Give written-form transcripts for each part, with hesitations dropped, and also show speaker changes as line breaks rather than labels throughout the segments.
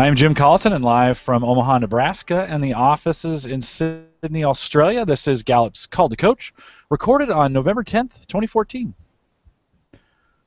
I'm Jim Collison and live from Omaha, Nebraska, and the offices in Sydney, Australia. This is Gallup's Call to Coach, recorded on November 10th, 2014.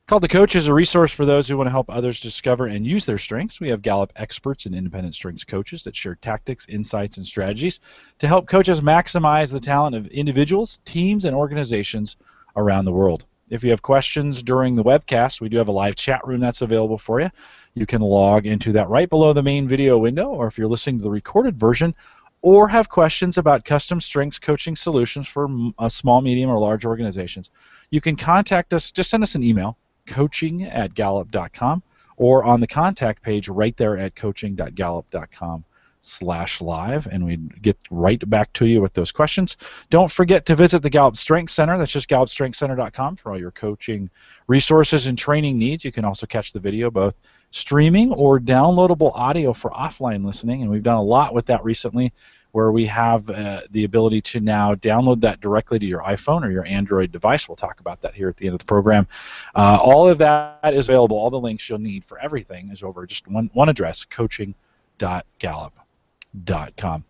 Call to Coach is a resource for those who want to help others discover and use their strengths. We have Gallup experts and independent strengths coaches that share tactics, insights, and strategies to help coaches maximize the talent of individuals, teams, and organizations around the world. If you have questions during the webcast, we do have a live chat room that's available for you. You can log into that right below the main video window, or if you're listening to the recorded version, or have questions about custom strengths coaching solutions for small, medium, or large organizations, you can contact us. Just send us an email, coaching@gallup.com, or on the contact page right there at coaching.gallup.com/live, and we'd get right back to you with those questions. Don't forget to visit the Gallup Strengths Center. That's just gallupstrengthscenter.com for all your coaching resources and training needs. You can also catch the video, both streaming or downloadable audio for offline listening, and we've done a lot with that recently, where we have the ability to now download that directly to your iPhone or your Android device. We'll talk about that here at the end of the program. All of that is available. All the links you'll need for everything is over just one address, coaching.gallup.com.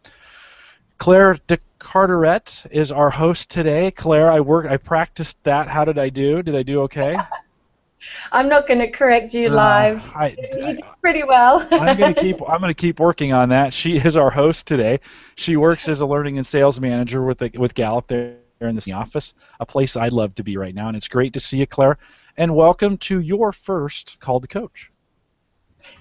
Claire DeCarteret is our host today. Claire, I practiced that. How did I do? Did I do okay?
I'm not going to correct you live. You did pretty well.
I'm going to keep working on that. She is our host today. She works as a learning and sales manager with Gallup there in the office, a place I'd love to be right now. And it's great to see you, Claire. And welcome to your first Call to Coach.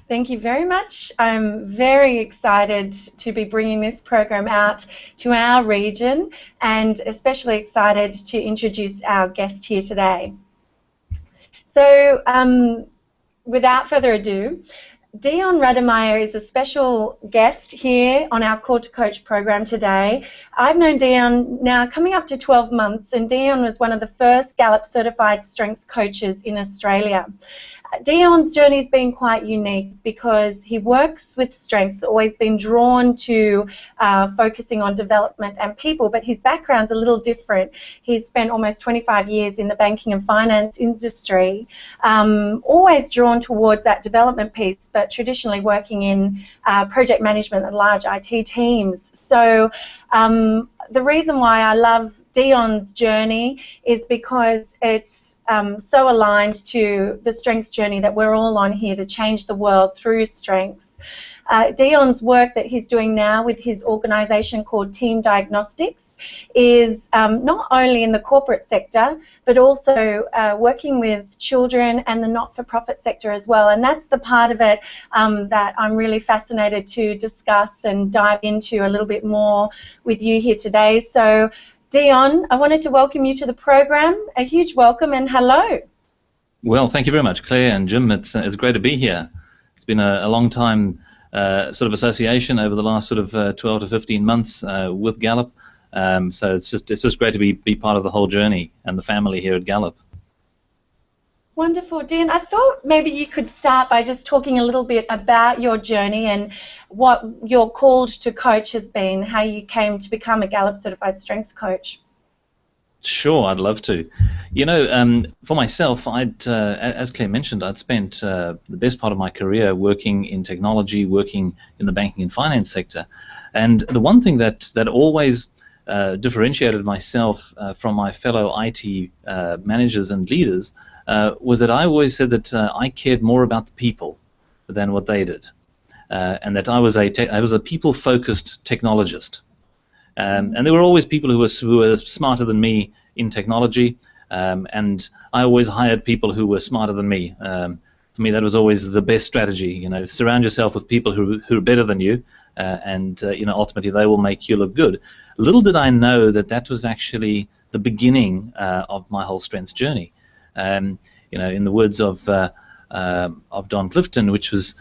Thank you very much. I'm very excited to be bringing this program out to our region, and especially excited to introduce our guest here today. So, without further ado, Deon Rademeyer is a special guest here on our Call to Coach program today. I've known Deon now coming up to 12 months, and Deon was one of the first Gallup-Certified Strengths Coaches in Australia. Deon's journey has been quite unique because he works with strengths, always been drawn to focusing on development and people, but his background's a little different. He's spent almost 25 years in the banking and finance industry, always drawn towards that development piece, but traditionally working in project management and large IT teams. So the reason why I love Deon's journey is because it's so aligned to the strengths journey that we're all on here to change the world through strengths. Deon's work that he's doing now with his organization called Team Diagnostics is not only in the corporate sector, but also working with children and the not-for-profit sector as well. And that's the part of it that I'm really fascinated to discuss and dive into a little bit more with you here today. So, Deon, I wanted to welcome you to the program. A huge welcome and hello.
Well, thank you very much, Claire and Jim. It's great to be here. It's been a long time sort of association over the last sort of 12 to 15 months with Gallup. So it's just great to be part of the whole journey and the family here at Gallup.
Wonderful, Deon. I thought maybe you could start by just talking a little bit about your journey and what your call to coach has been, how you came to become a Gallup-Certified Strengths Coach.
Sure, I'd love to. You know, for myself, as Claire mentioned, I'd spent the best part of my career working in technology, working in the banking and finance sector. And the one thing that always differentiated myself from my fellow IT managers and leaders was that I always said that I cared more about the people than what they did, and that I was a people-focused technologist. And there were always people who were smarter than me in technology, and I always hired people who were smarter than me. For me, that was always the best strategy. You know, surround yourself with people who are better than you, and you know, ultimately they will make you look good. Little did I know that that was actually the beginning of my whole strengths journey. You know, in the words of Don Clifton, which was,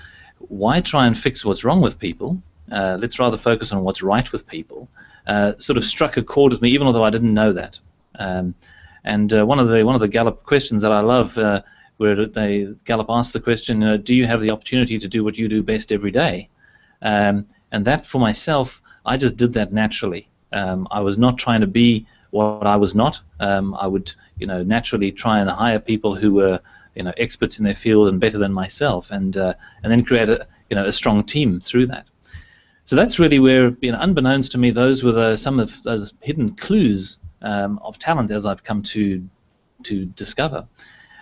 why try and fix what's wrong with people? Let's rather focus on what's right with people. Sort of struck a chord with me, even although I didn't know that. And one of the Gallup questions that I love, where Gallup asked the question, do you have the opportunity to do what you do best every day? And that, for myself, I just did that naturally. I was not trying to be what I was not. I would, you know, naturally try and hire people who were experts in their field and better than myself, and then create a strong team through that. So that's really where, unbeknownst to me, those were some of those hidden clues of talent as I've come to discover.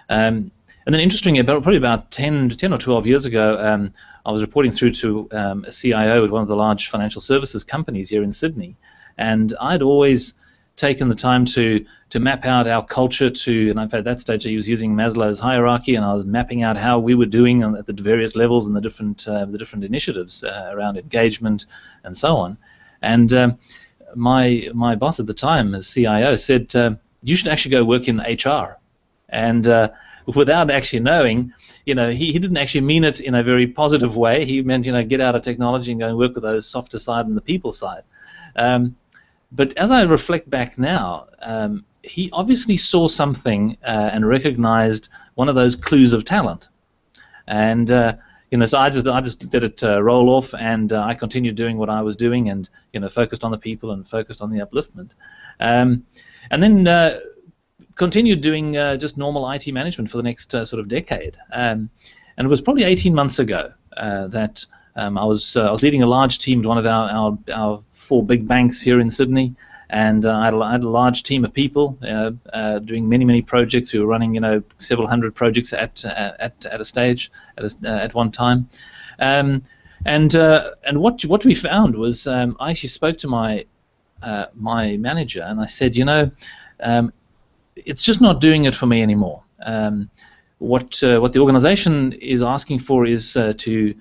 And then interestingly, probably about 10 or 12 years ago, I was reporting through to a CIO at one of the large financial services companies here in Sydney, and I'd always taken the time to map out our culture and at that stage he was using Maslow's hierarchy, and I was mapping out how we were doing at the various levels and the different initiatives around engagement and so on. And my boss at the time, the CIO, said, you should actually go work in HR. And without actually knowing, he didn't actually mean it in a very positive way. He meant, get out of technology and go and work with those softer side and the people side. But as I reflect back now, he obviously saw something and recognized one of those clues of talent. And so I just let it roll off, and I continued doing what I was doing, and focused on the people and focused on the upliftment, and then continued doing just normal IT management for the next sort of decade. And it was probably 18 months ago that I was leading a large team at one of our 4 big banks here in Sydney, and I had a large team of people doing many projects. We were running several hundred projects at a stage at one time, and what we found was I actually spoke to my manager, and I said, it's just not doing it for me anymore. What the organization is asking for is to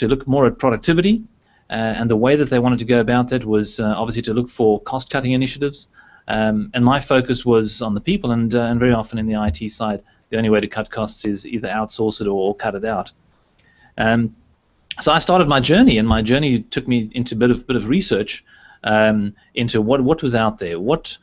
look more at productivity. And the way that they wanted to go about that was obviously to look for cost-cutting initiatives, and my focus was on the people, and very often in the IT side, the only way to cut costs is either outsource it or cut it out. So I started my journey, and my journey took me into a bit of research into what was out there, what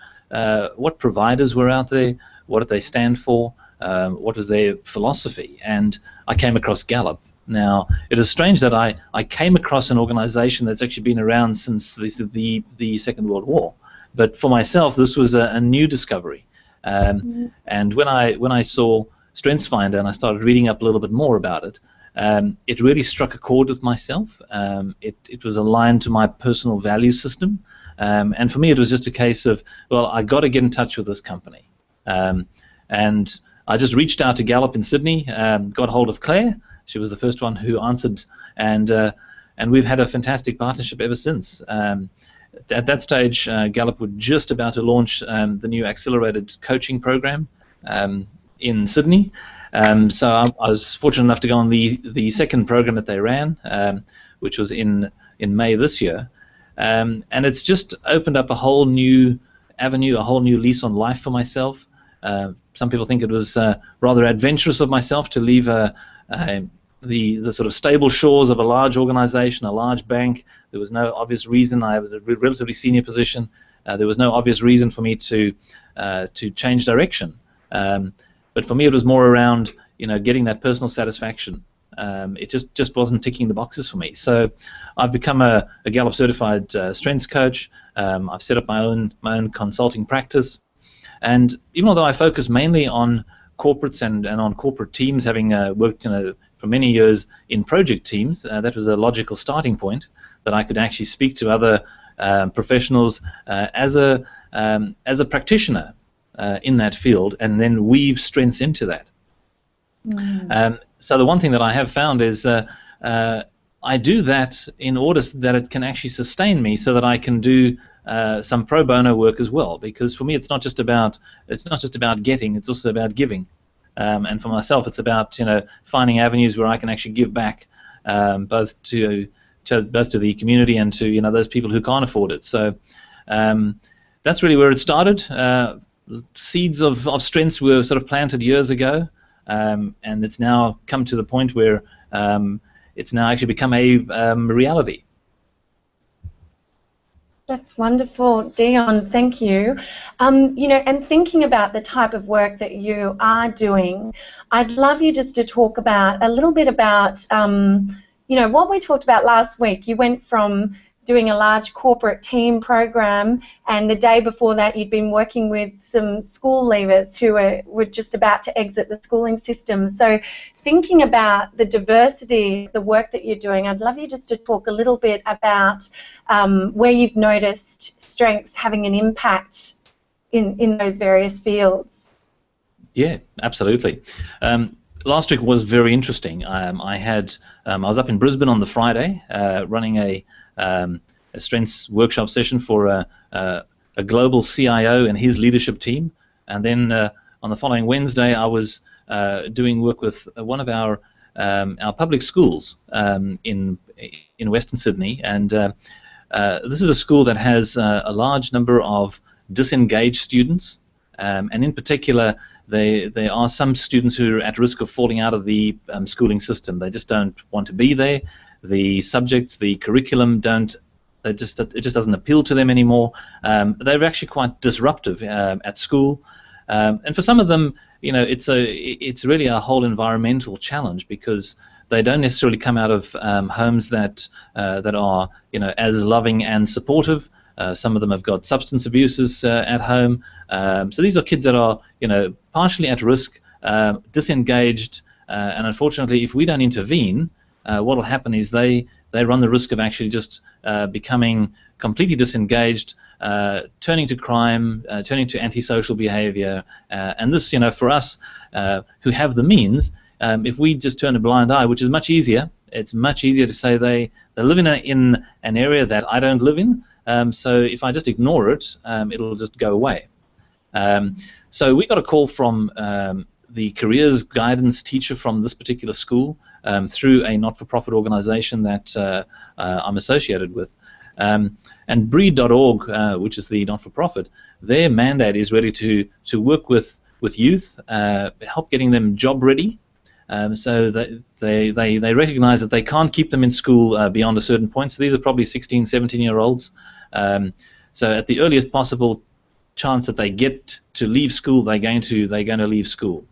providers were out there, what did they stand for, what was their philosophy, and I came across Gallup. Now, it is strange that I came across an organization that's actually been around since the Second World War, but for myself, this was a new discovery. And when I saw StrengthsFinder and I started reading up a little bit more about it, it really struck a chord with myself. It was aligned to my personal value system, and for me, it was just a case of, well, I got to get in touch with this company, and I just reached out to Gallup in Sydney, got hold of Claire. She was the first one who answered, and we've had a fantastic partnership ever since. At that stage, Gallup were just about to launch the new accelerated coaching program in Sydney. So I was fortunate enough to go on the second program that they ran, which was in May this year. And it's just opened up a whole new avenue, a whole new lease on life for myself. Some people think it was rather adventurous of myself to leave the sort of stable shores of a large organization, a large bank. There was no obvious reason. I was a relatively senior position. There was no obvious reason for me to change direction. But for me, it was more around getting that personal satisfaction. It just wasn't ticking the boxes for me. So I've become a Gallup-Certified Strengths Coach. I've set up my own consulting practice. And even although I focus mainly on corporates and on corporate teams, having worked for many years in project teams, that was a logical starting point that I could actually speak to other professionals as a practitioner in that field, and then weave strengths into that. So the one thing that I have found is I do that in order that it can actually sustain me, so that I can do some pro bono work as well. Because for me, it's not just about getting; it's also about giving. And for myself, it's about finding avenues where I can actually give back, both to the community and to those people who can't afford it. So that's really where it started. Seeds of strengths were sort of planted years ago, and it's now come to the point where it's now actually become a reality.
That's wonderful, Deon. Thank you. And thinking about the type of work that you are doing, I'd love you just to talk about a little bit about, what we talked about last week. You went from doing a large corporate team program, and the day before that you'd been working with some school leavers who were just about to exit the schooling system. So thinking about the diversity of the work that you're doing, I'd love you just to talk a little bit about where you've noticed strengths having an impact in those various fields.
Yeah, absolutely. Last week was very interesting. I was up in Brisbane on the Friday, running a strengths workshop session for a global CIO and his leadership team, and then on the following Wednesday, I was doing work with one of our public schools in Western Sydney, and this is a school that has a large number of disengaged students, and in particular, there are some students who are at risk of falling out of the schooling system. They just don't want to be there. The subjects, the curriculum it just doesn't appeal to them anymore. They're actually quite disruptive at school, and for some of them, it's really a whole environmental challenge because they don't necessarily come out of homes that are as loving and supportive. Some of them have got substance abuses at home. So these are kids that are, partially at risk, disengaged, and unfortunately, if we don't intervene, what will happen is they run the risk of actually just becoming completely disengaged, turning to crime, turning to antisocial behavior, and this, for us who have the means, if we just turn a blind eye, which is much easier, it's much easier to say they live in an area that I don't live in. So if I just ignore it, it'll just go away. So we got a call from the careers guidance teacher from this particular school through a not-for-profit organization that I'm associated with. And breed.org, which is the not-for-profit, their mandate is really to work with youth, help getting them job ready, so that they recognize that they can't keep them in school beyond a certain point. So these are probably 16, 17-year-olds. So at the earliest possible chance that they get to leave school, they're going to leave school.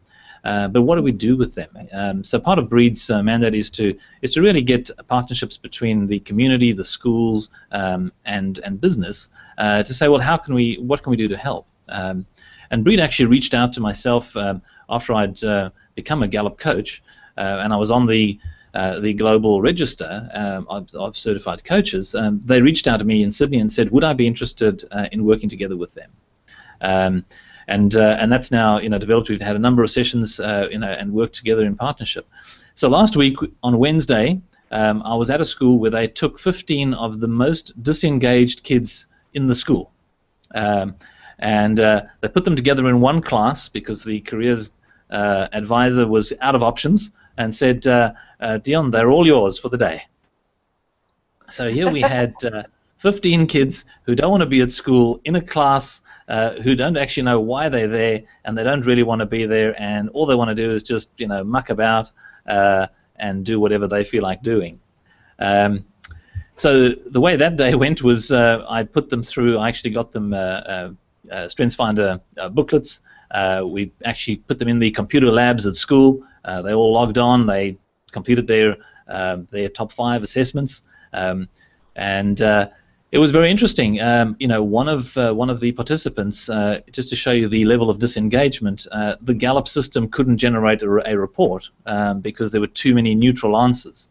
But what do we do with them? So part of Breed's mandate is to really get partnerships between the community, the schools, and business to say, well, what can we do to help? And Breed actually reached out to myself after I'd become a Gallup coach, and I was on the global register of certified coaches. They reached out to me in Sydney and said, would I be interested in working together with them? And that's now developed. We've had a number of sessions and worked together in partnership. So last week on Wednesday, I was at a school where they took 15 of the most disengaged kids in the school, and they put them together in one class because the careers advisor was out of options and said, Deon, they're all yours for the day. So here we had 15 kids who don't want to be at school in a class, who don't actually know why they're there, and they don't really want to be there, and all they want to do is just muck about and do whatever they feel like doing. So the way that day went was I put them through. I actually got them StrengthsFinder booklets. We actually put them in the computer labs at school. They all logged on. They completed their top 5 assessments, and it was very interesting. One of the participants, just to show you the level of disengagement, the Gallup system couldn't generate a report because there were too many neutral answers.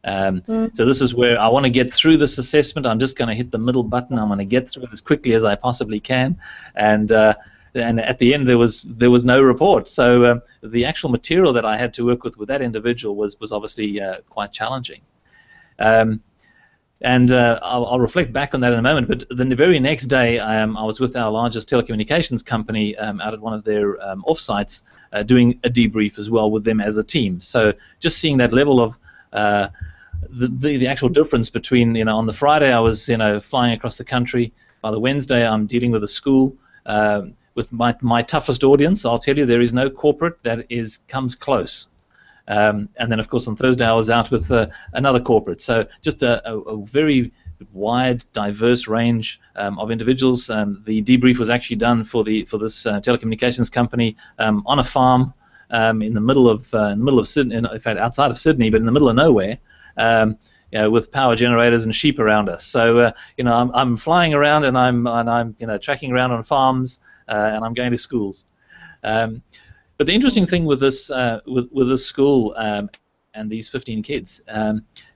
So this is where I want to get through this assessment. I'm just going to hit the middle button. I'm going to get through it as quickly as I possibly can, and at the end there was no report. So the actual material that I had to work with that individual was obviously quite challenging. And I'll reflect back on that in a moment, but then the very next day I was with our largest telecommunications company out at one of their off-sites doing a debrief as well with them as a team. So just seeing that level of the actual difference between, on the Friday I was flying across the country. By the Wednesday I'm dealing with a school with my toughest audience. I'll tell you, there is no corporate that comes close. And then, of course, on Thursday I was out with another corporate. So just a very wide, diverse range of individuals. The debrief was actually done for this telecommunications company on a farm in the middle of Sydney. In fact, outside of Sydney, but in the middle of nowhere. with power generators and sheep around us. So I'm flying around and I'm tracking around on farms and I'm going to schools. But the interesting thing with this with this school and these 15 kids,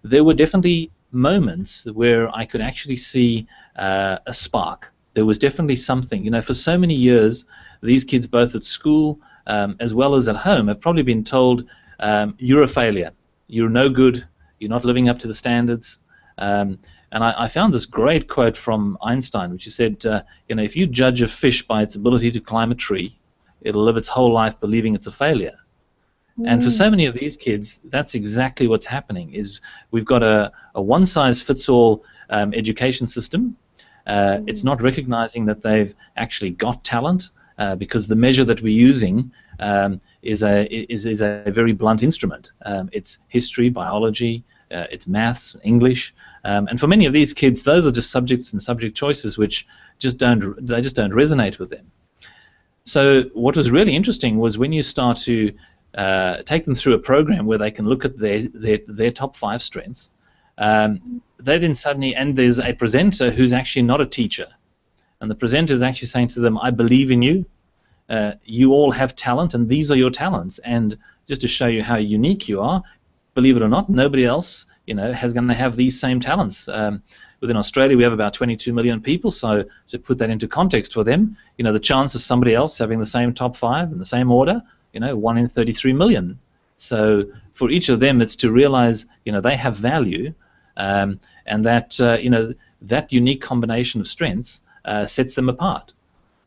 there were definitely moments where I could actually see a spark. There was definitely something. For so many years, these kids, both at school as well as at home, have probably been told, you're a failure, you're no good, you're not living up to the standards. And I found this great quote from Einstein, which he said, if you judge a fish by its ability to climb a tree, it'll live its whole life believing it's a failure. And for so many of these kids, that's exactly what's happening. Is we've got a one-size-fits-all education system. It's not recognizing that they've actually got talent, because the measure that we're using is a very blunt instrument. It's history, biology, it's maths, English, and for many of these kids, those are just subjects and subject choices which just don't resonate with them. So what was really interesting was when you start to take them through a program where they can look at their top 5 strengths. They then suddenly, and there's a presenter who's actually not a teacher, and the presenter is actually saying to them, I believe in you, you all have talent, and these are your talents, and just to show you how unique you are, believe it or not, nobody else is going to have these same talents. Within Australia, we have about 22 million people, so to put that into context for them, the chance of somebody else having the same top 5 in the same order, 1 in 33 million. So for each of them, it's to realize, they have value, and that, that unique combination of strengths sets them apart.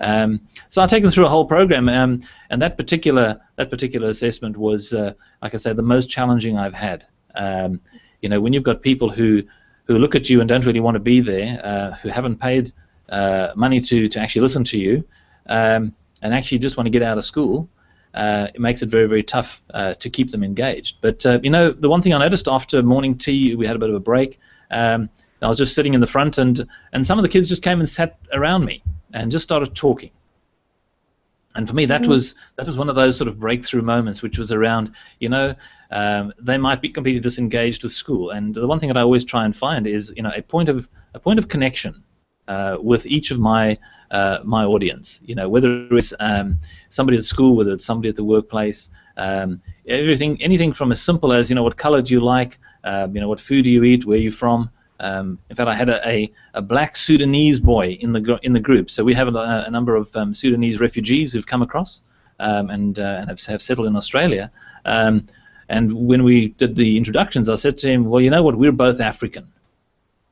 So I take them through a whole program, and that particular assessment was, like I say, the most challenging I've had. When you've got people who look at you and don't really want to be there, who haven't paid money to actually listen to you, and actually just want to get out of school, it makes it very, very tough to keep them engaged. But the one thing I noticed after morning tea, we had a bit of a break. I was just sitting in the front, and some of the kids just came and sat around me and just started talking. And for me, that was one of those sort of breakthrough moments, which was around, they might be completely disengaged with school. And the one thing that I always try and find is, a point of connection with each of my audience. Whether it's somebody at school, whether it's somebody at the workplace, anything from as simple as, what color do you like, what food do you eat, where are you from. In fact, I had a black Sudanese boy in the group. So we have a number of Sudanese refugees who've come across and have settled in Australia. And when we did the introductions, I said to him, well, you know what, we're both African.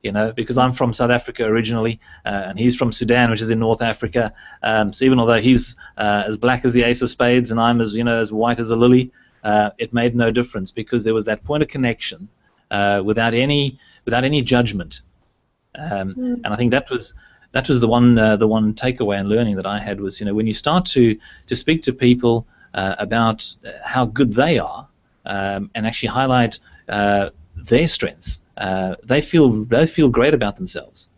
Because I'm from South Africa originally, and he's from Sudan, which is in North Africa. So even although he's as black as the ace of spades and I'm as white as a lily, it made no difference, because there was that point of connection without any judgment. And I think that was the one takeaway and learning that I had was, when you start to speak to people about how good they are, and actually highlight their strengths, they feel great about themselves.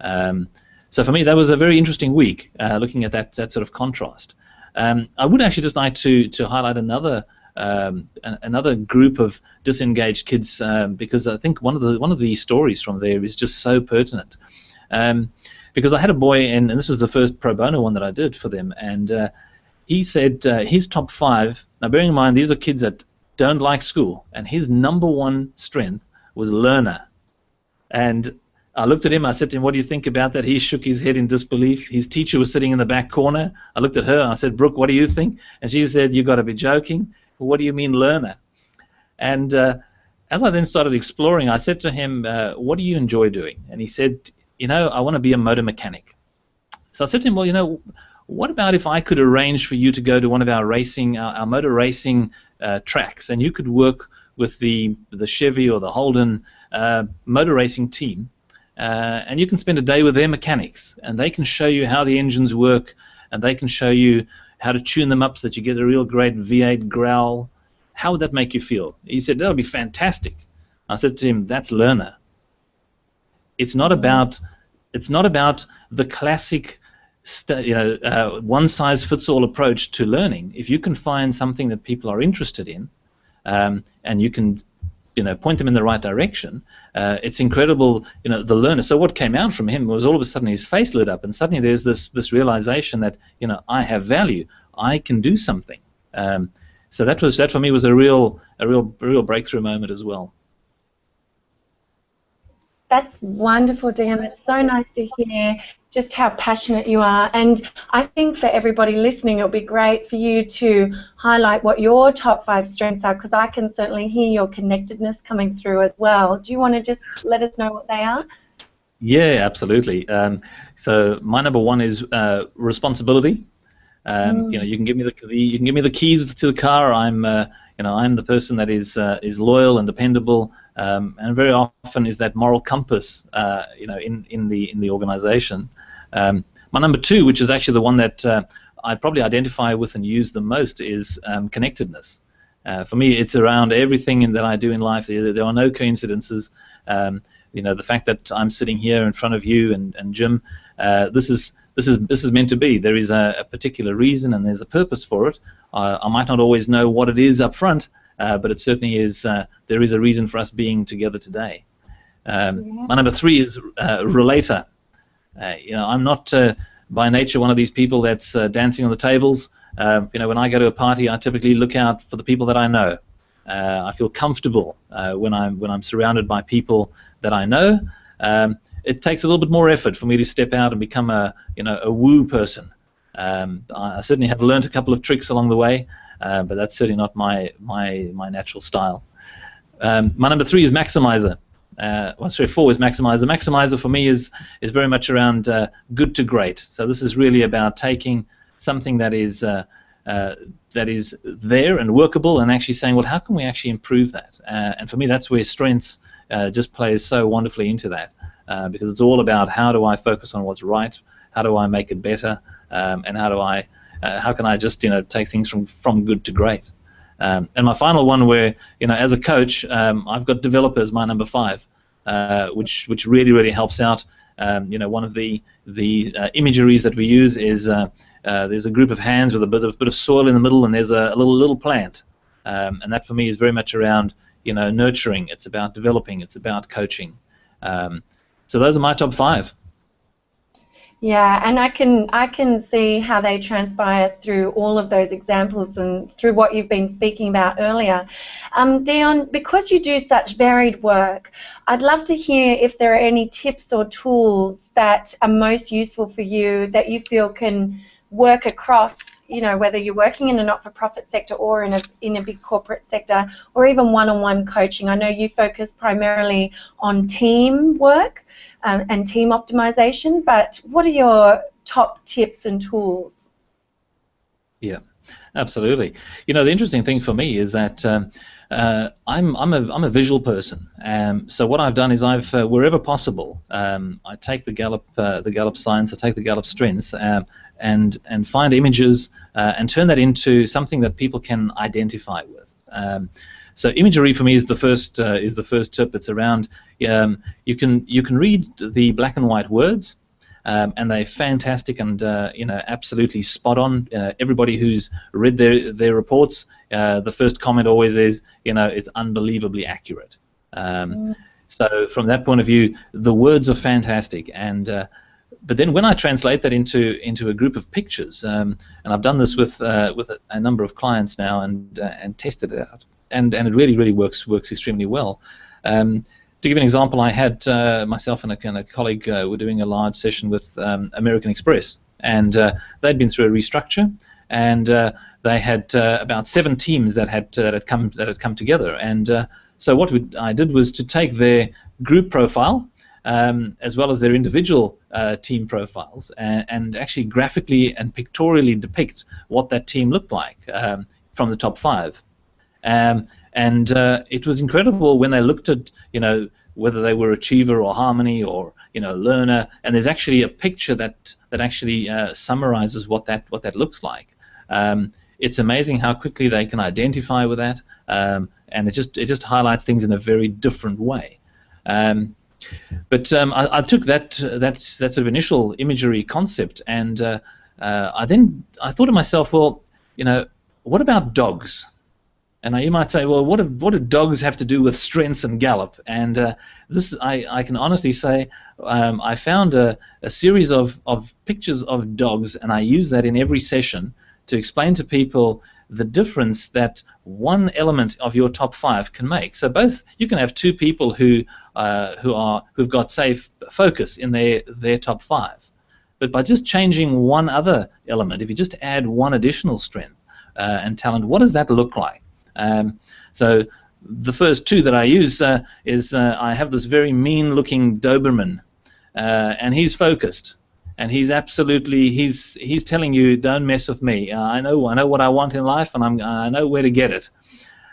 So for me, that was a very interesting week, looking at that sort of contrast. I would actually just like to highlight another group of disengaged kids, because I think one of the stories from there is just so pertinent. Because I had a boy, and this was the first pro bono one that I did for them, and he said his top 5. Now, bearing in mind these are kids that don't like school, and his number 1 strength was learner. And I looked at him, I said to him, what do you think about that? He shook his head in disbelief. His teacher was sitting in the back corner. I looked at her, I said, Brooke, what do you think? And she said, you've got to be joking. What do you mean learner? And as I then started exploring, I said to him, what do you enjoy doing? And he said, I want to be a motor mechanic. So I said to him, well, what about if I could arrange for you to go to one of our motor racing tracks, and you could work with the Chevy or the Holden motor racing team, and you can spend a day with their mechanics, and they can show you how the engines work, and they can show you how to tune them up so that you get a real great V8 growl. How would that make you feel? He said, that'll be fantastic. I said to him, that's learner. It's not about the classic one-size-fits-all approach to learning. If you can find something that people are interested in, and you can point them in the right direction, it's incredible, the learner. So what came out from him was all of a sudden his face lit up, and suddenly there's this realization that I have value, I can do something. So that for me was a real breakthrough moment as well.
That's wonderful, Deon. It's so nice to hear just how passionate you are. And I think for everybody listening, it'll be great for you to highlight what your top 5 strengths are, because I can certainly hear your connectedness coming through as well. Do you want to just let us know what they are?
Yeah, absolutely. So my number 1 is responsibility. You can give me the keys to the car. I'm the person that is loyal and dependable, and very often is that moral compass, in the organization. My number 2, which is actually the one that I probably identify with and use the most, is connectedness. For me, it's around everything that I do in life. There are no coincidences. The fact that I'm sitting here in front of you and Jim, this is meant to be. There is a particular reason and there's a purpose for it. I might not always know what it is up front, but it certainly is. There is a reason for us being together today. My number 3 is relator. I'm not by nature one of these people that's dancing on the tables. When I go to a party, I typically look out for the people that I know. I feel comfortable when I'm surrounded by people that I know. It takes a little bit more effort for me to step out and become a woo person. I certainly have learned a couple of tricks along the way, but that's certainly not my natural style. My number 3 is maximizer. 4 is maximizer. Maximizer for me is very much around good to great. So this is really about taking something that is there and workable and actually saying, well, how can we actually improve that? And for me, that's where strengths just plays so wonderfully into that, because it's all about how do I focus on what's right, how do I make it better, and how can I just take things from good to great. And my final one, where as a coach, I've got developer as my number 5, which really helps out. One of the imageries that we use is there's a group of hands with a bit of soil in the middle, and there's a little plant, and that for me is very much around nurturing. It's about developing. It's about coaching. So those are my top 5.
Yeah, and I can see how they transpire through all of those examples and through what you've been speaking about earlier. Deon, because you do such varied work, I'd love to hear if there are any tips or tools that are most useful for you that you feel can work across, whether you're working in a not-for-profit sector or in a big corporate sector, or even one-on-one coaching. I know you focus primarily on team work and team optimization, but what are your top tips and tools? Yeah,
absolutely. The interesting thing for me is that I'm a visual person. So what I've done is wherever possible, I take the Gallup science, I take the Gallup strengths, and find images and turn that into something that people can identify with. So imagery for me is the first tip. It's around you can read the black and white words, and they're fantastic and absolutely spot on. Everybody who's read their reports, the first comment always is it's unbelievably accurate. So from that point of view, the words are fantastic, and but then when I translate that into a group of pictures, and I've done this with a number of clients now and tested it out, and it really works extremely well. To give an example, I had myself and a colleague were doing a large session with American Express, and they'd been through a restructure, and they had about 7 teams that had come together, and so what I did was to take their group profile as well as their individual team profiles, and actually graphically and pictorially depict what that team looked like from the top 5. And it was incredible when they looked at whether they were achiever or harmony or learner, and there's actually a picture that actually summarizes what that looks like. It's amazing how quickly they can identify with that, and it just highlights things in a very different way. But I took that sort of initial imagery concept, and I thought to myself, well, what about dogs? And now you might say, well, what do dogs have to do with strengths and Gallup? And this, I can honestly say, I found a series of pictures of dogs, and I use that in every session to explain to people the difference that one element of your top 5 can make. So both, you can have 2 people who've got, say, focus in their top 5, but by just changing one other element, if you just add one additional strength and talent, what does that look like? So the first 2 that I use is I have this very mean-looking Doberman, and he's focused, and he's absolutely he's telling you, don't mess with me. I know what I want in life, and I know where to get it.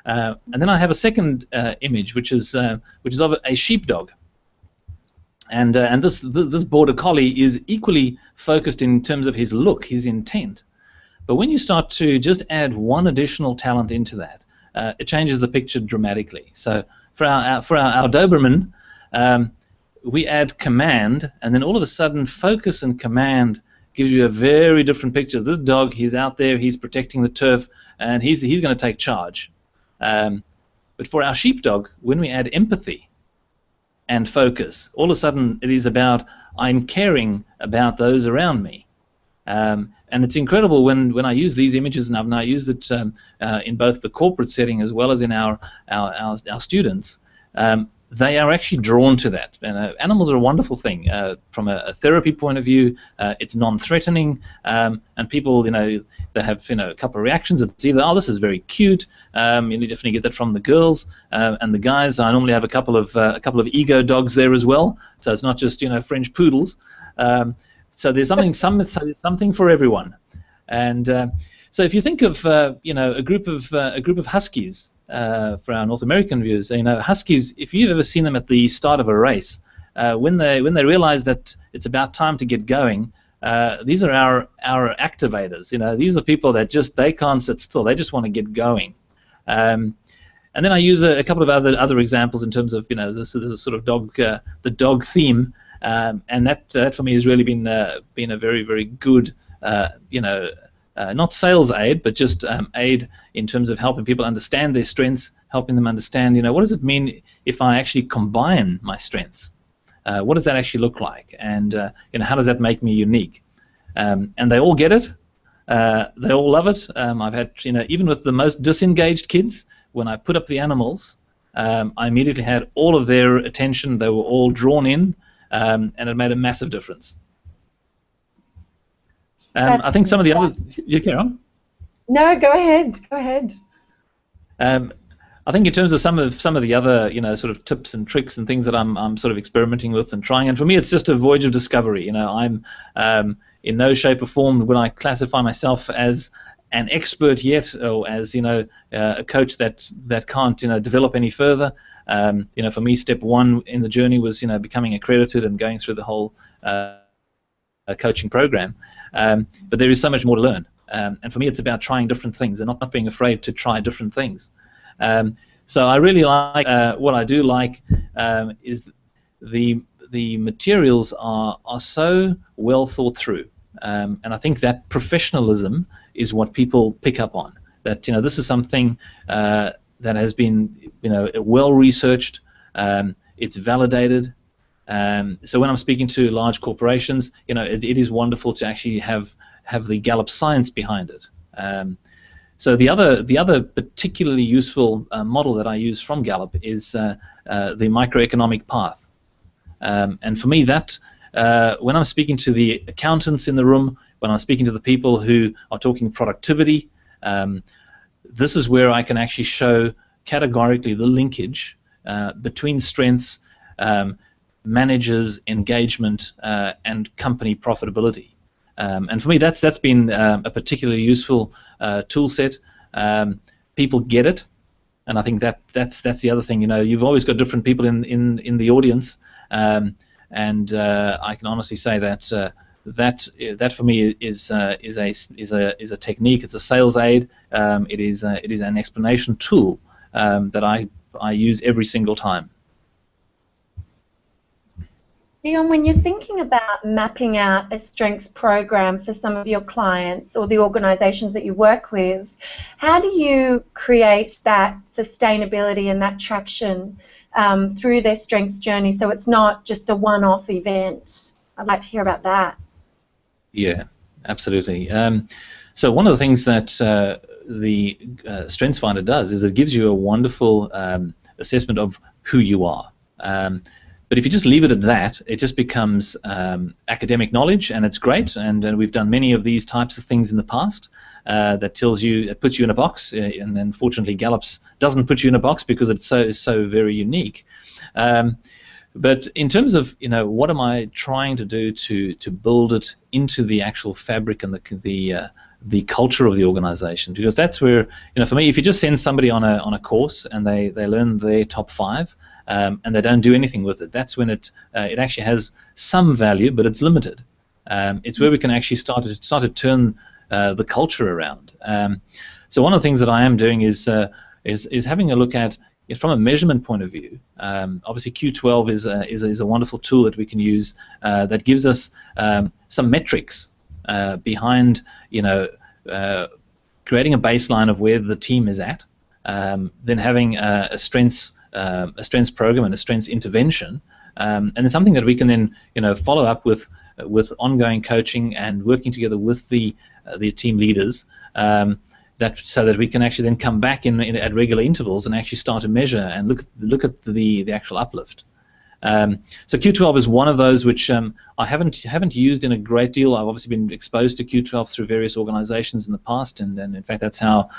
And then I have a second image, which is of a sheepdog, and this border collie is equally focused in terms of his look, his intent. But when you start to just add one additional talent into that, it changes the picture dramatically. So for our Doberman, we add command, and then all of a sudden focus and command gives you a very different picture. This dog, he's out there, he's protecting the turf, and he's going to take charge. But for our sheepdog, when we add empathy and focus, all of a sudden it is about, I'm caring about those around me. And it's incredible when I use these images, and I've now used it in both the corporate setting as well as in our students. They are actually drawn to that. And animals are a wonderful thing. From a therapy point of view, it's non-threatening, and people, they have a couple of reactions. It's either, oh, this is very cute. You definitely get that from the girls, and the guys. I normally have a couple of ego dogs there as well. So it's not just French poodles. So there's something for everyone. And so if you think of a group of huskies. For our North American viewers, huskies, if you've ever seen them at the start of a race, when they realize that it's about time to get going, these are our activators. These are people that they can't sit still. They just want to get going. And then I use a couple of other examples in terms of this is sort of the dog theme, and that for me has really been a very, very good not sales aid, but just aid in terms of helping people understand their strengths, helping them understand, what does it mean if I actually combine my strengths? What does that actually look like? And how does that make me unique? And they all get it. They all love it. I've had, even with the most disengaged kids, when I put up the animals, I immediately had all of their attention. They were all drawn in, and it made a massive difference. I think some of the other... You carry on?
No, go ahead. Go ahead.
I think in terms of some of the other sort of tips and tricks and things that I'm sort of experimenting with and trying, and for me it's just a voyage of discovery. I'm in no shape or form would I classify myself as an expert yet, or as a coach that can't develop any further. For me, step 1 in the journey was becoming accredited and going through the whole coaching program. But there is so much more to learn, and for me it's about trying different things and not being afraid to try different things. So I really like what I do like is the materials are so well thought through, and I think that professionalism is what people pick up on. That this is something that has been well researched, it's validated. So when I'm speaking to large corporations, it is wonderful to actually have the Gallup science behind it. So the other particularly useful model that I use from Gallup is the microeconomic path. And for me, that when I'm speaking to the accountants in the room, when I'm speaking to the people who are talking productivity, this is where I can actually show categorically the linkage between strengths, managers, engagement, and company profitability. And for me, that's been a particularly useful tool set. People get it, and I think that's the other thing. You've always got different people in the audience, and I can honestly say that that for me is a technique. It's a sales aid. It is an explanation tool that I use every single time.
Deon, when you're thinking about mapping out a strengths program for some of your clients or the organisations that you work with, how do you create that sustainability and that traction through their strengths journey so it's not just a one-off event? I'd like to hear about that.
Yeah, absolutely. So one of the things that the Strengths Finder does is it gives you a wonderful assessment of who you are. But if you just leave it at that, it just becomes academic knowledge, and it's great. And we've done many of these types of things in the past. That tells you, it puts you in a box, and unfortunately, Gallup's doesn't put you in a box because it's so very unique. But in terms of, what am I trying to do to build it into the actual fabric and the culture of the organization? Because that's where, for me, if you just send somebody on a course and they learn their top 5 and they don't do anything with it, that's when it actually has some value, but it's limited. It's where we can actually start to turn the culture around. So one of the things that I am doing is having a look at, from a measurement point of view. Obviously Q12 is a wonderful tool that we can use that gives us some metrics behind creating a baseline of where the team is at, then having a strengths program and a strengths intervention, and then something that we can then follow up with ongoing coaching and working together with the team leaders, so that we can actually then come back at regular intervals and actually start to measure and look at the actual uplift. So Q12 is one of those which I haven't used in a great deal. I've obviously been exposed to Q12 through various organisations in the past, and in fact that's how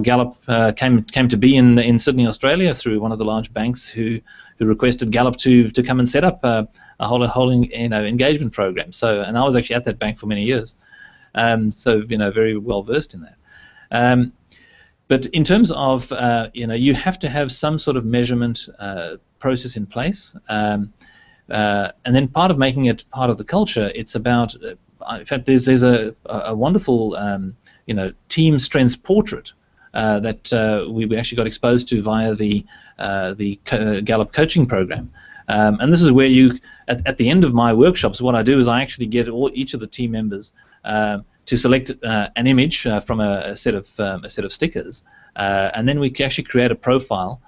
Gallup came to be in Sydney, Australia, through one of the large banks who requested Gallup to come and set up a whole engagement program. So, and I was actually at that bank for many years, so very well versed in that. But in terms of you have to have some sort of measurement process in place, and then part of making it part of the culture, it's about. In fact, there's a wonderful team strengths portrait that we actually got exposed to via the Gallup coaching program. And this is where you, at the end of my workshops, what I do is I actually get each of the team members to select an image from a set of stickers, and then we can actually create a profile,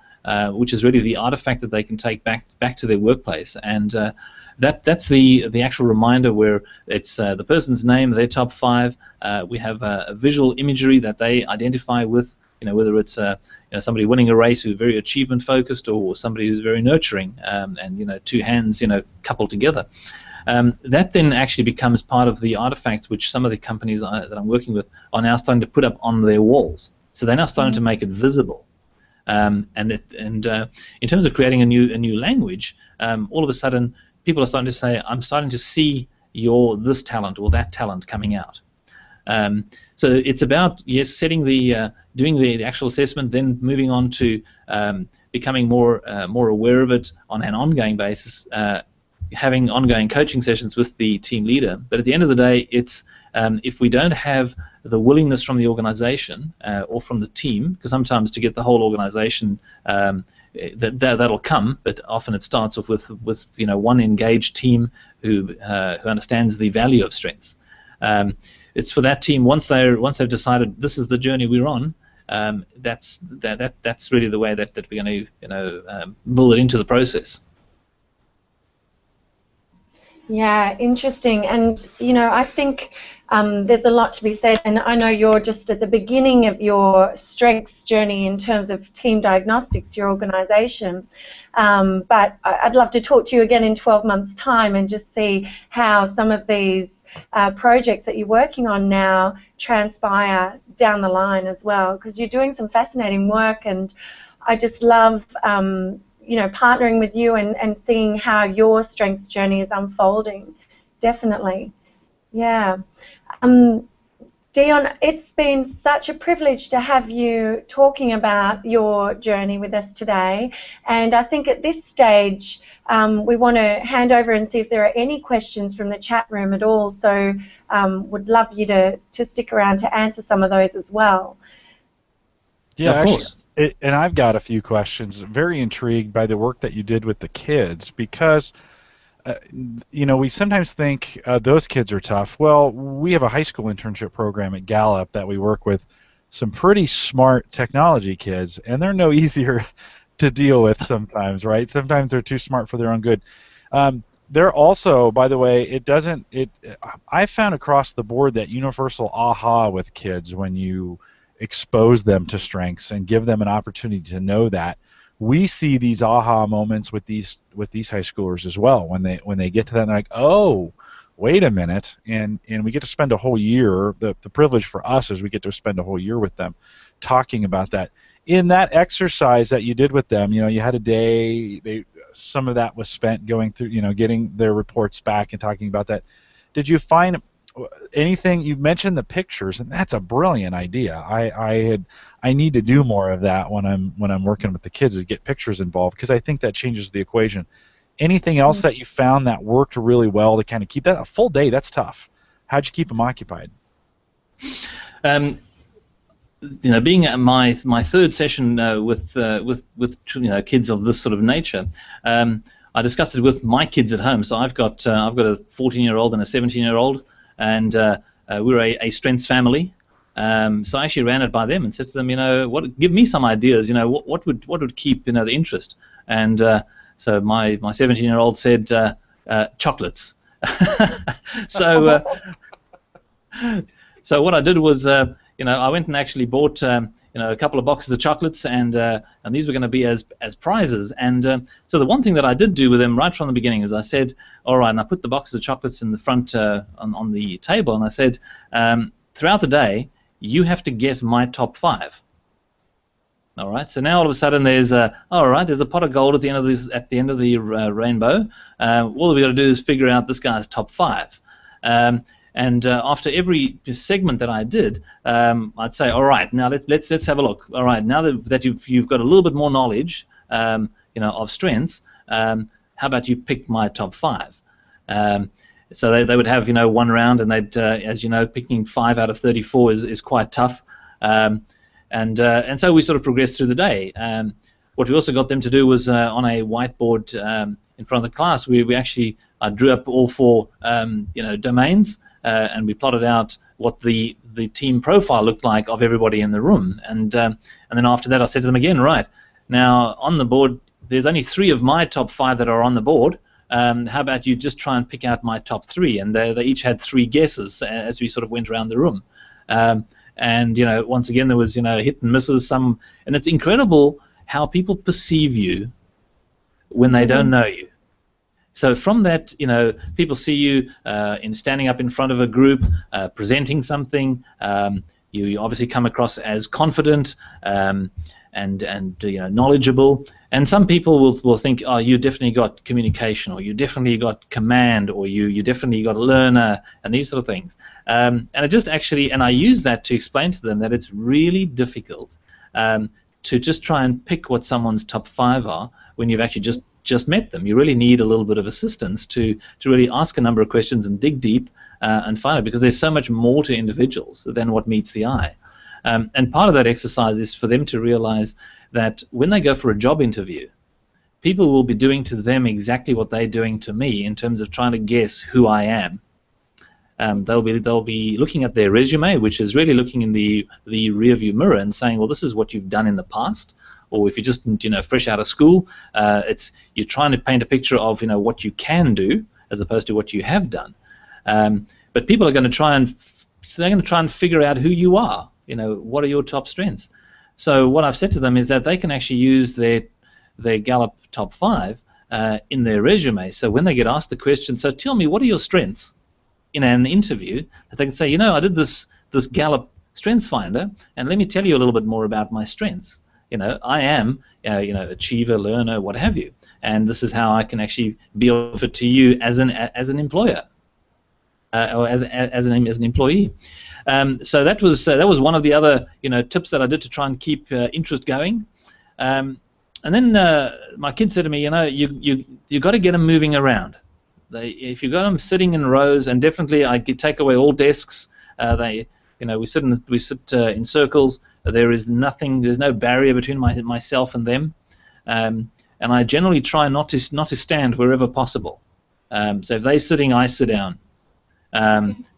which is really the artifact that they can take back to their workplace, and that's the actual reminder where it's the person's name, their top 5. We have a visual imagery that they identify with, whether it's somebody winning a race who's very achievement focused, or somebody who's very nurturing, and two hands coupled together. That then actually becomes part of the artifacts which some of the companies that I'm working with are now starting to put up on their walls. So they're now starting to make it visible. And in terms of creating a new language, all of a sudden people are starting to say, I'm starting to see this talent or that talent coming out. So it's about, yes, setting doing the actual assessment, then moving on to becoming more aware of it on an ongoing basis, having ongoing coaching sessions with the team leader. But at the end of the day, it's if we don't have the willingness from the organization or from the team, because sometimes to get the whole organization, that'll come, but often it starts off with one engaged team who understands the value of strengths. It's for that team, once they've decided this is the journey we're on, that's really the way that we're going to build it into the process.
Yeah, interesting. And I think there's a lot to be said, and I know you're just at the beginning of your strengths journey in terms of team diagnostics, your organization, but I'd love to talk to you again in 12 months' time and just see how some of these projects that you're working on now transpire down the line as well, because you're doing some fascinating work, and I just love partnering with you and seeing how your strengths journey is unfolding. Definitely. Yeah. Deon, it's been such a privilege to have you talking about your journey with us today, and I think at this stage we want to hand over and see if there are any questions from the chat room at all, so would love you to stick around to answer some of those as well.
Yeah,
of course.
And I've got a few questions. Very intrigued by the work that you did with the kids, because we sometimes think those kids are tough. Well, we have a high school internship program at Gallup that we work with some pretty smart technology kids, and they're no easier to deal with sometimes, right? Sometimes they're too smart for their own good. They're also, by the way, I found across the board that universal aha with kids when you expose them to strengths and give them an opportunity to know that. We see these aha moments with these high schoolers as well when they get to that and they're like, oh, wait a minute, and we get to spend a whole year. The privilege for us is we get to spend a whole year with them talking about that. In that exercise that you did with them, you had a day. Some of that was spent going through, getting their reports back and talking about that. Did you find anything? You mentioned the pictures, and that's a brilliant idea. I need to do more of that when I'm working with the kids, is get pictures involved, because I think that changes the equation. Anything else that you found that worked really well to kind of keep that a full day? That's tough. How'd you keep them occupied?
Being at my third session with kids of this sort of nature, I discussed it with my kids at home. So I've got a 14-year-old and a 17-year-old, and we're a strengths family. So I actually ran it by them and said to them, give me some ideas. What would keep the interest? And so my 17-year-old said chocolates. So what I did was I went and actually bought a couple of boxes of chocolates, and these were going to be as prizes. And so the one thing that I did do with them right from the beginning is I said, all right, and I put the boxes of chocolates in the front on the table, and I said, throughout the day, you have to guess my top 5. All right. So now all of a sudden there's a pot of gold at the end of the rainbow. All we got to do is figure out this guy's top 5. And after every segment that I did, I'd say, all right, now let's have a look. All right, now that you've got a little bit more knowledge, of strengths, how about you pick my top 5? So they would have one round, and they'd as you know, picking 5 out of 34 is quite tough. And so we sort of progressed through the day. What we also got them to do was on a whiteboard in front of the class, I drew up all 4 domains. And we plotted out what the team profile looked like of everybody in the room, and then after that I said to them again, right, now on the board there's only 3 of my top 5 that are on the board. How about you just try and pick out my top 3? And they each had 3 guesses as we sort of went around the room, and once again there was hit and misses, and it's incredible how people perceive you when they don't know you. So from that, people see you in standing up in front of a group, presenting something. You obviously come across as confident and knowledgeable. And some people will think, oh, you definitely got communication, or you definitely got command, or you definitely got a learner, and these sort of things. And I use that to explain to them that it's really difficult to just try and pick what someone's top 5 are when you've actually just met them. You really need a little bit of assistance to really ask a number of questions and dig deep and find it, because there's so much more to individuals than what meets the eye. And part of that exercise is for them to realize that when they go for a job interview, people will be doing to them exactly what they're doing to me in terms of trying to guess who I am. They'll be looking at their resume, which is really looking in the rearview mirror and saying, well, this is what you've done in the past. Or if you're just fresh out of school, you're trying to paint a picture of what you can do as opposed to what you have done. But people are going to try and figure out who you are. What are your top strengths? So what I've said to them is that they can actually use their Gallup top 5 in their resume. So when they get asked the question, so tell me, what are your strengths in an interview, that they can say, I did this Gallup Strengths Finder, and let me tell you a little bit more about my strengths. I am, achiever, learner, what have you, and this is how I can actually be offered to you as an employer, or as an employee. So that was one of the other tips that I did to try and keep interest going. And then my kid said to me, you got to get them moving around. If you got them sitting in rows, and definitely I could take away all desks. We sit in circles. There's no barrier between myself and them, and I generally try not to stand wherever possible. So if they're sitting, I sit down,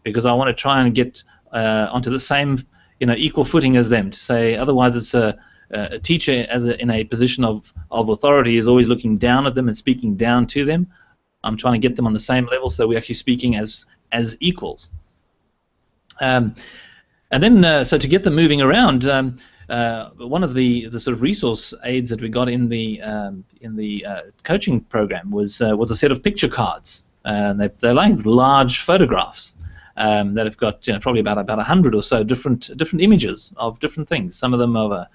because I want to try and get onto the same, equal footing as them. To say otherwise, it's a teacher in a position of authority is always looking down at them and speaking down to them. I'm trying to get them on the same level, so we're actually speaking as equals. And then, so to get them moving around, one of the sort of resource aids that we got in the coaching program was a set of picture cards. They're like large photographs that have got probably about 100 or so different images of different things. Some of them of a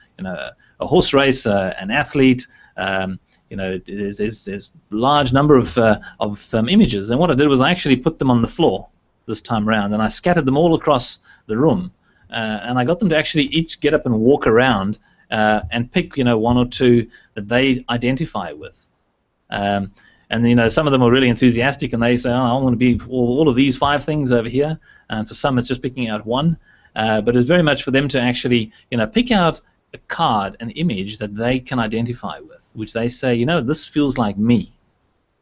horse race, an athlete. There's a large number of images. And what I did was I actually put them on the floor this time around, and I scattered them all across the room. And I got them to actually each get up and walk around and pick, one or two that they identify with. And some of them are really enthusiastic, and they say, "Oh, I want to be all of these 5 things over here." And for some, it's just picking out one. But it's very much for them to actually, pick out a card, an image that they can identify with, which they say, this feels like me.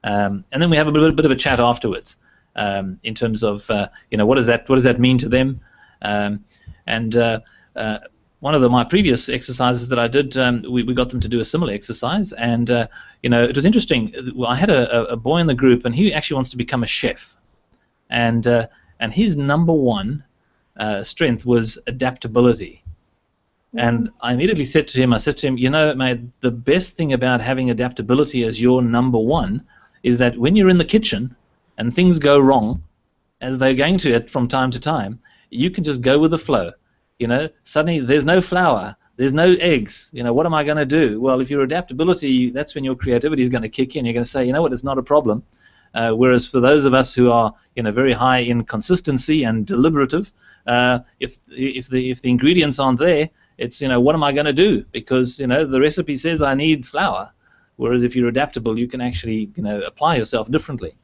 And then we have a bit of a chat afterwards in terms of, what does that mean to them. One of my previous exercises that I did, we got them to do a similar exercise, and it was interesting. I had a boy in the group, and he actually wants to become a chef, and his number one strength was adaptability. And I immediately said to him, mate, the best thing about having adaptability as your number one is that when you're in the kitchen and things go wrong, as they're going to it from time to time, you can just go with the flow. Suddenly there's no flour, there's no eggs. What am I going to do? Well, if your adaptability, that's when your creativity is going to kick in. You're going to say, it's not a problem. Whereas for those of us who are, very high in consistency and deliberative, if the ingredients aren't there, it's, what am I going to do? Because, the recipe says I need flour. Whereas if you're adaptable, you can actually, apply yourself differently.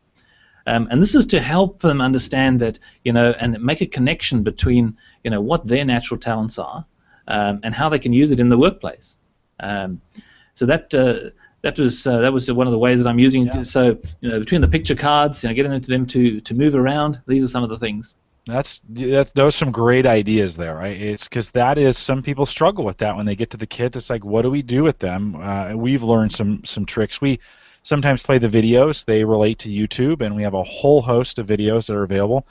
And this is to help them understand that, and make a connection between, what their natural talents are and how they can use it in the workplace. So that was one of the ways that I'm using.
Yeah.
So, between the picture cards, getting them to move around, these are some of the things.
Those are some great ideas there, right? It's because some people struggle with that when they get to the kids. It's like, what do we do with them? We've learned some tricks. We sometimes play the videos. They relate to YouTube, and we have a whole host of videos that are available.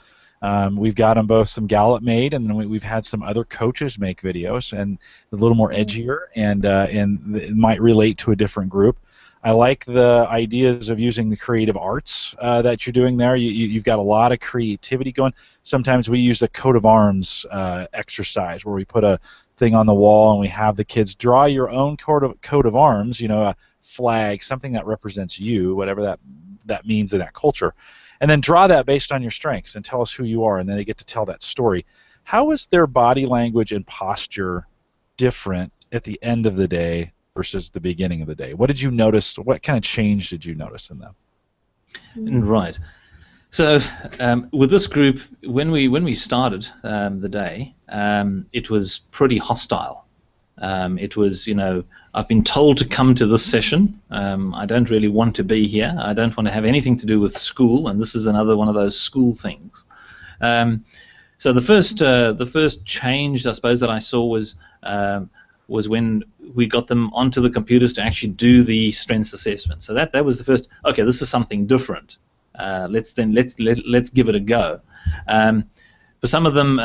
We've got them both some Gallup made, and then we've had some other coaches make videos, and a little more edgier, and it might relate to a different group. I like the ideas of using the creative arts that you're doing there. You've got a lot of creativity going. Sometimes we use the coat of arms exercise, where we put a thing on the wall and we have the kids draw your own coat of arms, a flag, something that represents you, whatever that means in that culture, and then draw that based on your strengths and tell us who you are, and then they get to tell that story. How is their body language and posture different at the end of the day versus the beginning of the day? What did you notice? What kind of change did you notice in them?
Right. So with this group, when we started the day, it was pretty hostile. It was, I've been told to come to this session. I don't really want to be here. I don't want to have anything to do with school, and this is another one of those school things. So the first change, I suppose, that I saw was when we got them onto the computers to actually do the strengths assessment. So that was the first. Okay, this is something different. Let's give it a go. For some of them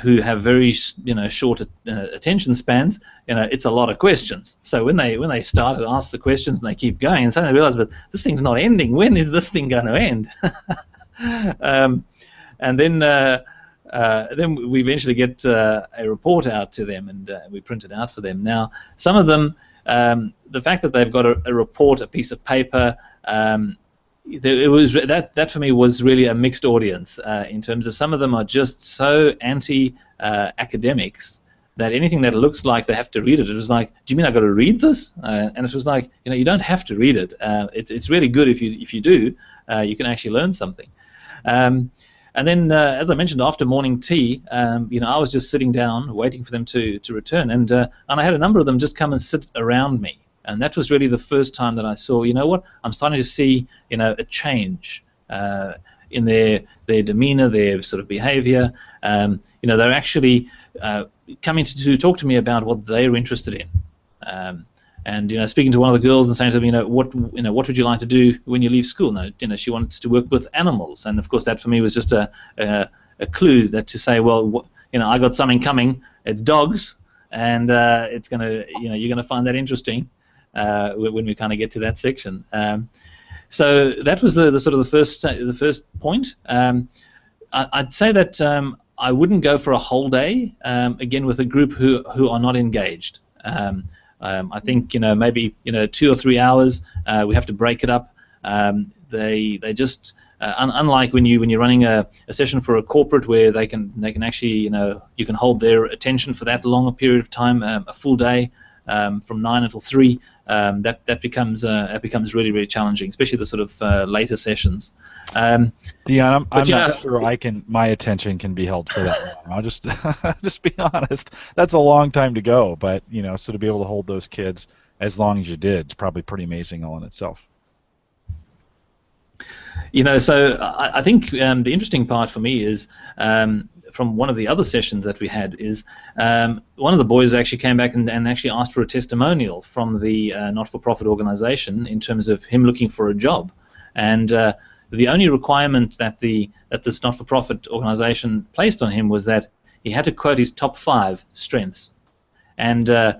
who have very short attention spans, it's a lot of questions. So when they start and ask the questions and they keep going, and suddenly they realize, but this thing's not ending. When is this thing going to end? And then we eventually get a report out to them, and we print it out for them. Now, some of them, the fact that they've got a report, a piece of paper, it was that for me was really a mixed audience in terms of some of them are just so anti-academics that anything that looks like they have to read it, it was like, do you mean I got to read this? And it was like, you don't have to read it. It's really good if you do, you can actually learn something. And then, as I mentioned, after morning tea, I was just sitting down, waiting for them to return, and I had a number of them just come and sit around me, and that was really the first time that I saw, I'm starting to see, a change in their demeanor, their sort of behavior. They're actually coming to talk to me about what they're interested in. And speaking to one of the girls and saying to them, what would you like to do when you leave school? No, she wants to work with animals, and of course that for me was just a clue that to say, well, I got something coming. It's dogs, and it's gonna, you're gonna find that interesting when we kind of get to that section. So that was the sort of the first point. I'd say that I wouldn't go for a whole day again with a group who are not engaged. I think maybe 2 or 3 hours. We have to break it up. They just unlike when you're running a session for a corporate where they can actually you can hold their attention for that longer period of time, a full day from 9 until 3. That becomes really, really challenging, especially the sort of later sessions.
Deon, I'm not sure my attention can be held for that long. I'll just be honest. That's a long time to go, but so to be able to hold those kids as long as you did, it's probably pretty amazing all in itself.
So I think the interesting part for me is from one of the other sessions that we had is one of the boys actually came back and actually asked for a testimonial from the not-for-profit organization in terms of him looking for a job. And the only requirement that this not-for-profit organization placed on him was that he had to quote his top 5 strengths. And this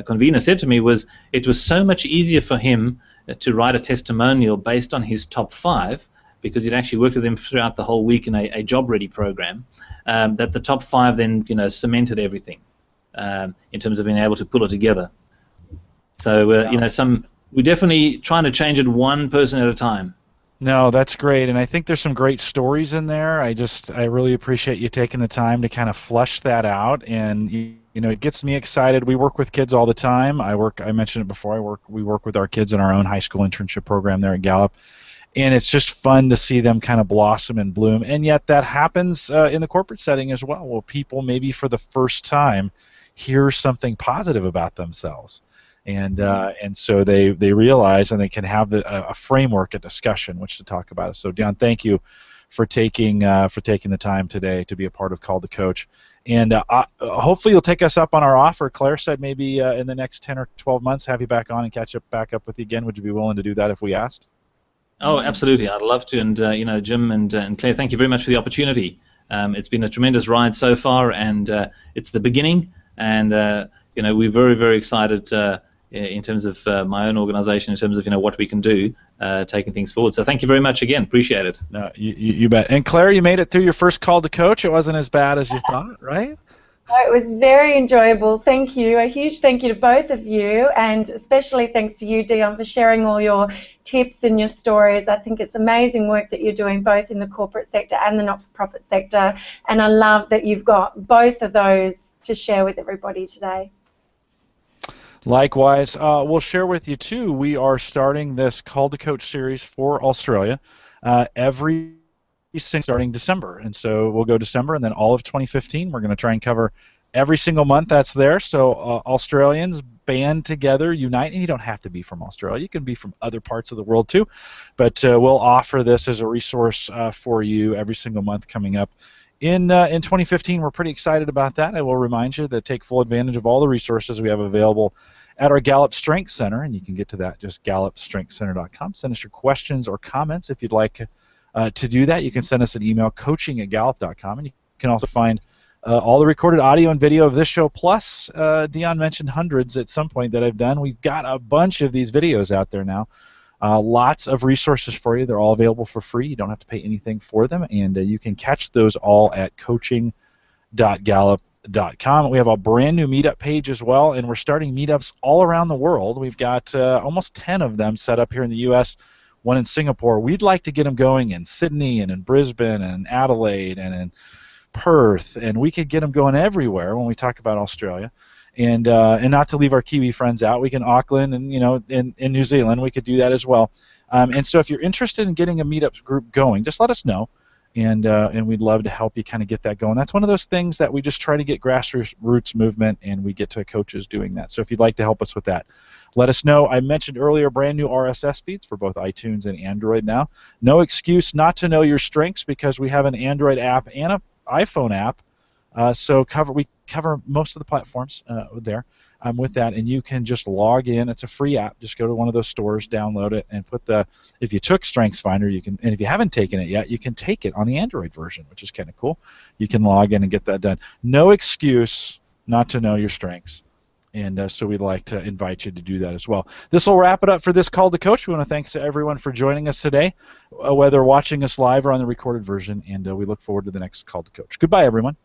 convener said to me was it was so much easier for him to write a testimonial based on his top 5, because he'd actually worked with him throughout the whole week in a job-ready program, that the top 5 then cemented everything in terms of being able to pull it together. So we're definitely trying to change it one person at a time.
No, that's great, and I think there's some great stories in there. I really appreciate you taking the time to kind of flesh that out, and it gets me excited. We work with kids all the time. I mentioned it before. We work with our kids in our own high school internship program there at Gallup, and it's just fun to see them kind of blossom and bloom. And yet that happens in the corporate setting as well, where people maybe for the first time hear something positive about themselves. And so they realize, and they can have a framework, a discussion, which to talk about it. So Deon, thank you for taking the time today to be a part of Call to Coach. And hopefully you'll take us up on our offer. Claire said maybe in the next 10 or 12 months have you back on and catch back up with you again. Would you be willing to do that if we asked?
Oh, absolutely. I'd love to. And Jim and Claire, thank you very much for the opportunity. It's been a tremendous ride so far, and it's the beginning. And we're very, very excited in terms of my own organization, in terms of what we can do, taking things forward. So thank you very much again. Appreciate it.
No, you bet. And Claire, you made it through your first Call to Coach. It wasn't as bad as you thought, right?
It was very enjoyable. Thank you. A huge thank you to both of you, and especially thanks to you, Deon, for sharing all your tips and your stories. I think it's amazing work that you're doing both in the corporate sector and the not-for-profit sector, and I love that you've got both of those to share with everybody today.
Likewise, we'll share with you too. We are starting this Call to Coach series for Australia every starting December, and so we'll go December and then all of 2015. We're going to try and cover every single month that's there. So Australians band together, unite, and you don't have to be from Australia. You can be from other parts of the world too, but we'll offer this as a resource for you every single month coming up. In 2015, we're pretty excited about that. I will remind you to take full advantage of all the resources we have available at our Gallup Strengths Center, and you can get to that just Gallup-Strengthscenter.com. Send us your questions or comments if you'd like to do that. You can send us an email, coaching@gallup.com, and you can also find all the recorded audio and video of this show, plus Deon mentioned hundreds at some point that I've done. We've got a bunch of these videos out there now. Lots of resources for you. They're all available for free. You don't have to pay anything for them, and you can catch those all at coaching.gallup.com. We have a brand new meetup page as well, and we're starting meetups all around the world. We've got almost 10 of them set up here in the U.S., one in Singapore. We'd like to get them going in Sydney and in Brisbane and in Adelaide and in Perth, and we could get them going everywhere when we talk about Australia. And not to leave our Kiwi friends out, we can Auckland and in New Zealand we could do that as well. And so if you're interested in getting a meetup group going, just let us know, and we'd love to help you kind of get that going. That's one of those things that we just try to get grassroots movement, and we get to coaches doing that. So if you'd like to help us with that, let us know. I mentioned earlier brand new RSS feeds for both iTunes and Android now. No excuse not to know your strengths, because we have an Android app and an iPhone app. So we cover most of the platforms there with that, and you can just log in. It's a free app. Just go to one of those stores, download it, and put if you took Strengths Finder, you can, and if you haven't taken it yet, you can take it on the Android version, which is kind of cool. You can log in and get that done. No excuse not to know your strengths. And so we'd like to invite you to do that as well. This will wrap it up for this Call to Coach. We want to thank everyone for joining us today, whether watching us live or on the recorded version, and we look forward to the next Call to Coach. Goodbye, everyone.